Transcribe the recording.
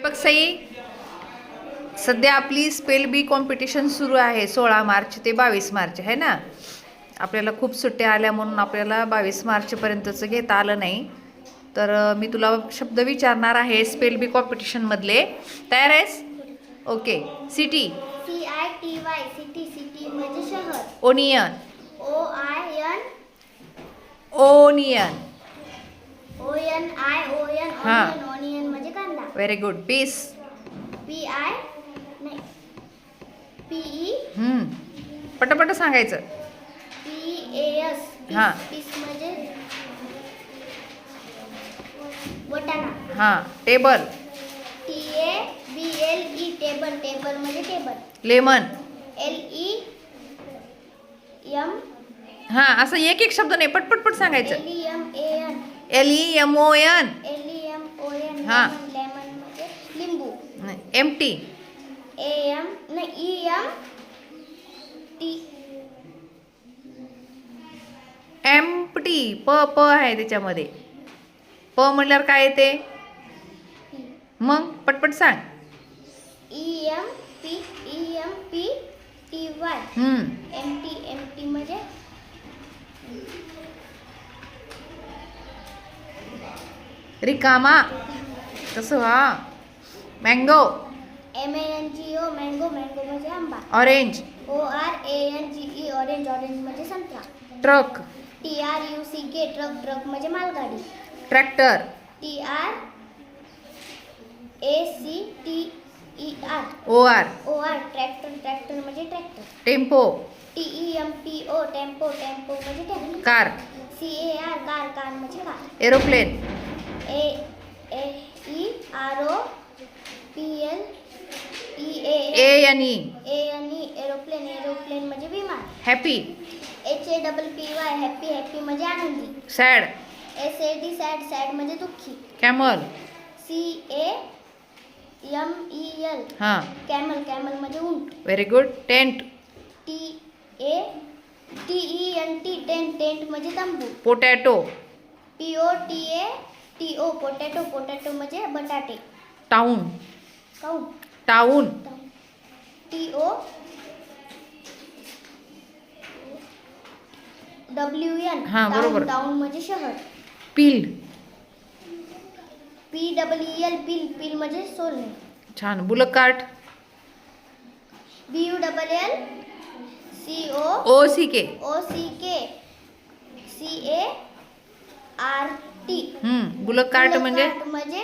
बघ सई, सध्या आपली स्पेल बी कॉम्पिटिशन सुरू आहे 16 मार्च ते 22 मार्च आहे ना. आपल्याला खूप सुट्ट्या आल्या म्हणून आपल्याला 22 मार्चपर्यंतचं घेता आलं नाही. तर मी तुला शब्द विचारणार आहे स्पेल बी कॉम्पिटिशनमधले. तयार आहेस? Okay. City. CITY. City. City म्हणजे शहर. ओनियन. OIN. ओनियन. ONION. हां. ओनियन. ओनियन म्हणजे कांदा. Very good. पीस. PI नाही PE. पटापट सांगायचं. PAS. हां. पीस म्हणजे वटाणा. हां. टेबल. TABLE. टेबल. टेबल म्हणजे टेबल. लेमन. LEM. हां, असं एक एक शब्द नाही, पटपट सांगायचं. LEMAN. LEMON. LEMON. हां. लेमन म्हणजे लिंबू. एम्प्टी. AM नाही EMT. एम्प्टी. प आहे त्याच्यामध्ये. प म्हटल्यावर काय येते? मग पटपट सांग. EMPTY. एम्प्टी म्हणजे रिकामा. कसं? हा. मँगो. MANGO. मँगो. मँगो म्हणजे आंबा. ऑरेंज. ORANGE. ऑरेंज. ऑरेंज म्हणजे संत्रा. ट्रक. TRUCK. ट्रक. ट्रक म्हणजे मालगाडी. Tractor. TRACTER. OR. Tractor. Tractor म्हणजे tractor. Tempo. TEMPO. Tempo. Tempo म्हणजे tempo. Car. CAR. Car. Car म्हणजे car. Aeroplane. ANE. Aeroplane. Aeroplane म्हणजे विमान. हॅपी. HAPPY. हॅपी. हॅपी म्हणजे आनंदी. सॅड. SAD. सॅड. सॅड म्हणजे दुःखी. कॅमल. CAMEL. हां. कॅमल. कॅमल म्हणजे उंट. Very good. Tent. TENT. Tent. Tent म्हणजे तंबू. पोटॅटो. POTATO. पोटॅटो. पोटॅटो म्हणजे बटाटे. टाऊन. काऊन. टाऊन. TOWN. हां, बरोबर. टाऊन म्हणजे शहर. पिल. PEEL. पिल. पिल म्हणजे सोलणे. छान. Bullock cart. BULL. OCK. CART. Bullock cart म्हणजे म्हणजे